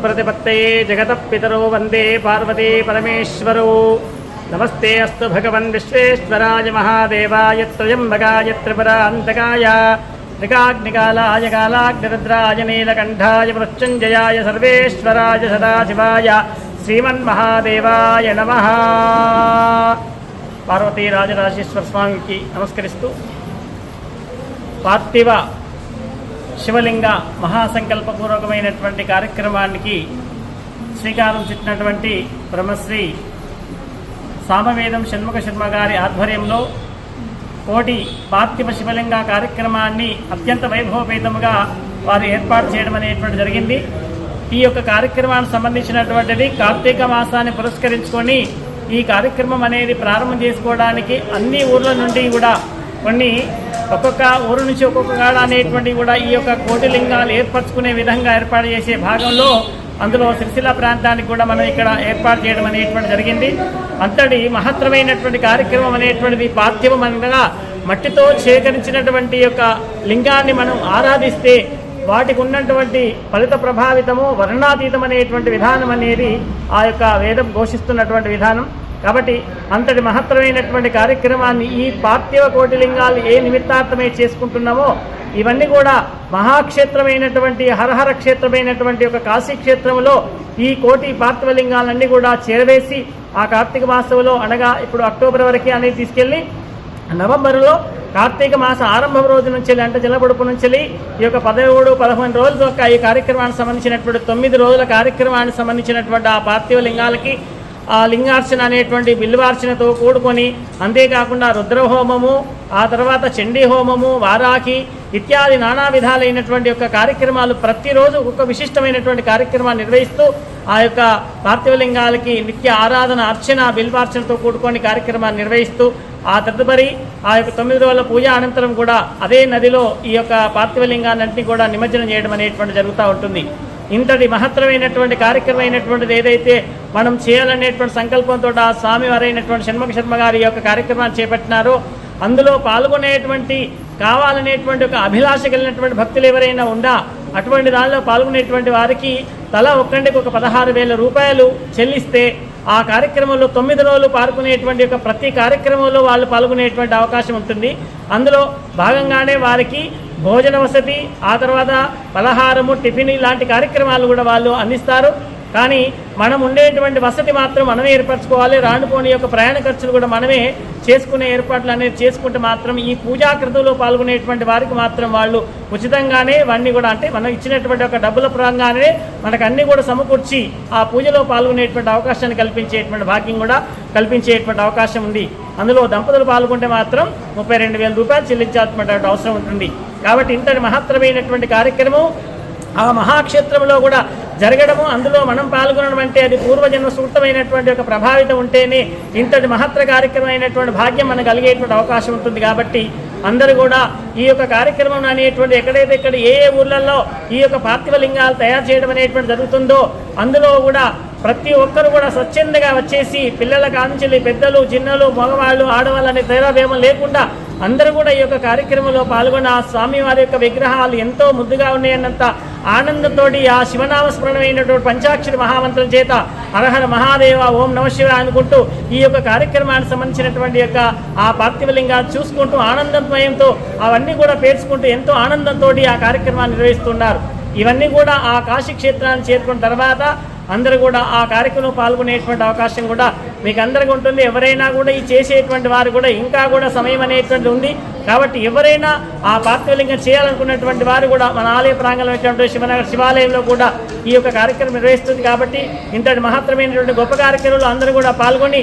प्रतिपत्तये जगतः पितरो वन्दे पार्वती परमेश्वरो। नमस्ते अस्तु भगवन् विश्वेश्वराय महादेवाय त्र्यम्बकाय त्रिपुरान्तकाय त्रिकाग्निकालाय कालाग्निरुद्राय नीलकण्ठाय मृत्युञ्जयाय सर्वेश्वराय सदाशिवाय श्रीमन्महादेवाय नमः। पार्वती राजराजेश्वर स्वामी की नमस्करिस्तू पार्थिव శివలింగ మహాసంకల్పపూర్వకమైనటువంటి కార్యక్రమానికి శ్రీకారం చుట్టినటువంటి బ్రహ్మశ్రీ సామవేదం షణ్ముఖ శర్మ గారి ఆధ్వర్యంలో కోటి పార్థివ శివలింగ కార్యక్రమాన్ని అత్యంత వైభవపేతముగా వారు ఏర్పాటు చేయడం అనేటువంటి జరిగింది. ఈ యొక్క కార్యక్రమానికి సంబంధించినటువంటిది కార్తీక మాసాన్ని పురస్కరించుకొని ఈ కార్యక్రమం అనేది ప్రారంభం చేసుకోవడానికి అన్ని ఊర్ల నుండి కూడా కొన్ని ఒక్కొక్క ఊరు నుంచి ఒక్కొక్క కాడ అనేటువంటి కూడా ఈ యొక్క కోటి లింగాలు ఏర్పరచుకునే విధంగా ఏర్పాటు చేసే భాగంలో అందులో సిరిసిల్ల ప్రాంతానికి కూడా మనం ఇక్కడ ఏర్పాటు చేయడం అనేటువంటి జరిగింది. అంతటి మహత్తరమైనటువంటి కార్యక్రమం అనేటువంటిది పార్థివం అనగా మట్టితో సేకరించినటువంటి యొక్క లింగాన్ని మనం ఆరాధిస్తే వాటికి ఉన్నటువంటి ఫలిత ప్రభావితము వర్ణాతీతం అనేటువంటి విధానం అనేది ఆ యొక్క వేదం ఘోషిస్తున్నటువంటి విధానం. కాబట్టి అంతటి మహత్తరమైనటువంటి కార్యక్రమాన్ని ఈ పార్థివ కోటిలింగాలు ఏ నిమిత్తార్థమై చేసుకుంటున్నామో ఇవన్నీ కూడా మహాక్షేత్రమైనటువంటి హరహర క్షేత్రమైనటువంటి ఒక కాశీక్షేత్రంలో ఈ కోటి పార్థివ లింగాలన్నీ కూడా చేరవేసి ఆ కార్తీక మాసంలో అనగా ఇప్పుడు అక్టోబర్ వరకు అనేది తీసుకెళ్ళి నవంబర్లో కార్తీక మాస ఆరంభం రోజు నుంచి అంటే జలపొడుపు నుంచి ఈ యొక్క 17-15 రోజుల యొక్క ఈ కార్యక్రమానికి సంబంధించినటువంటి 9 రోజుల కార్యక్రమానికి సంబంధించినటువంటి ఆ పార్థివ లింగాలకి ఆ లింగార్చన అనేటువంటి బిల్వార్చనతో కూడుకొని అంతేకాకుండా రుద్రహోమము ఆ తర్వాత చండీ హోమము వారాకి ఇత్యాది నానా విధాలైనటువంటి యొక్క కార్యక్రమాలు ప్రతిరోజు ఒక్కొక్క విశిష్టమైనటువంటి కార్యక్రమాన్ని నిర్వహిస్తూ ఆ యొక్క పార్థివలింగాలకి నిత్య ఆరాధన అర్చన బిల్వార్చనతో కూడుకొని కార్యక్రమాన్ని నిర్వహిస్తూ ఆ తదుపరి ఆ యొక్క 9 రోజుల పూజ అనంతరం కూడా అదే నదిలో ఈ యొక్క పార్థివలింగాన్నింటినీ కూడా నిమజ్జనం చేయడం అనేటువంటి జరుగుతూ ఉంటుంది. ఇంతటి మహత్తరమైనటువంటి కార్యక్రమం అయినటువంటిది ఏదైతే మనం చేయాలనేటువంటి సంకల్పంతో ఆ స్వామివారైనటువంటి షణ్ముఖ శర్మ గారి యొక్క కార్యక్రమాన్ని చేపట్టినారో అందులో పాల్గొనేటువంటి కావాలనేటువంటి ఒక అభిలాష కలిగినటువంటి భక్తులు ఎవరైనా ఉందా అటువంటి దానిలో పాల్గొనేటువంటి వారికి తల ఒక్కంటికి ఒక 16,000 రూపాయలు చెల్లిస్తే ఆ కార్యక్రమంలో 9 రోజులు పాల్గొనేటువంటి యొక్క ప్రతి కార్యక్రమంలో వాళ్ళు పాల్గొనేటువంటి అవకాశం ఉంటుంది. అందులో భాగంగానే వారికి భోజన వసతి ఆ తర్వాత పలహారము టిఫిన్ ఇలాంటి కార్యక్రమాలు కూడా వాళ్ళు అందిస్తారు. కానీ మనం ఉండేటువంటి వసతి మాత్రం మనమే ఏర్పరచుకోవాలి. రానుపోని యొక్క ప్రయాణ ఖర్చులు కూడా మనమే చేసుకునే ఏర్పాట్లు అనేది చేసుకుంటే మాత్రం ఈ పూజాకృతుల్లో పాల్గొనేటువంటి వారికి మాత్రం వాళ్ళు ఉచితంగానే ఇవన్నీ కూడా అంటే మనం ఇచ్చినటువంటి ఒక డబ్బుల పరంగానే మనకు అన్నీ కూడా సమకూర్చి ఆ పూజలో పాల్గొనేటువంటి అవకాశాన్ని కల్పించేటువంటి భాగ్యం కూడా కల్పించేటువంటి అవకాశం ఉంది. అందులో దంపతులు పాల్గొంటే మాత్రం 32,000 రూపాయలు చెల్లించాల్సినటువంటి అవసరం ఉంటుంది. కాబట్టి ఇంతటి మహత్తరమైనటువంటి కార్యక్రమం ఆ మహాక్షేత్రంలో కూడా జరగడము అందులో మనం పాల్గొనడం అంటే అది పూర్వజన్మ సూక్తమైనటువంటి ఒక ప్రభావితం ఉంటేనే ఇంతటి మహత్తర కార్యక్రమం అయినటువంటి భాగ్యం మనకు కలిగేటువంటి అవకాశం ఉంటుంది. కాబట్టి అందరూ కూడా ఈ యొక్క కార్యక్రమం అనేటువంటి ఎక్కడైతే ఇక్కడ ఏ ఊర్లలో ఈ యొక్క పార్థివ లింగాలు తయారు చేయడం అనేటువంటి జరుగుతుందో అందులో కూడా ప్రతి ఒక్కరు కూడా స్వచ్ఛందంగా వచ్చేసి పిల్లల కాంచెల్లి పెద్దలు చిన్నలు మగవాళ్ళు ఆడవాళ్ళు అనే తేడాభేమం లేకుండా అందరూ కూడా ఈ యొక్క కార్యక్రమంలో పాల్గొన్న ఆ స్వామివారి యొక్క విగ్రహాలు ఎంతో ముద్దుగా ఉన్నాయన్నంత ఆనందంతోటి ఆ శివనామస్మరణమైనటువంటి పంచాక్షరి మహామంత్రం చేత హరహర మహాదేవ ఓం నమ శివాయ అనుకుంటూ ఈ యొక్క కార్యక్రమానికి సంబంధించినటువంటి యొక్క ఆ పార్థివలింగాన్ని చూసుకుంటూ ఆనందమయంతో అవన్నీ కూడా పేర్చుకుంటూ ఎంతో ఆనందంతో ఆ కార్యక్రమాన్ని నిర్వహిస్తున్నారు. ఇవన్నీ కూడా ఆ కాశీ క్షేత్రాన్ని చేరుకున్న తర్వాత అందరూ కూడా ఆ కార్యక్రమంలో పాల్గొనేటువంటి అవకాశం కూడా మీకు అందరికీ ఉంటుంది. ఎవరైనా కూడా ఈ చేసేటువంటి వారు కూడా ఇంకా కూడా సమయం అనేటువంటి ఉంది. కాబట్టి ఎవరైనా ఆ పార్థివలింగం చేయాలనుకున్నటువంటి వారు కూడా మన ఆలయ ప్రాంగణమైనటువంటి శివనగర్ శివాలయంలో కూడా ఈ యొక్క కార్యక్రమం నిర్వహిస్తుంది. కాబట్టి ఇంతటి మహత్తరమైనటువంటి గొప్ప కార్యక్రమంలో అందరూ కూడా పాల్గొని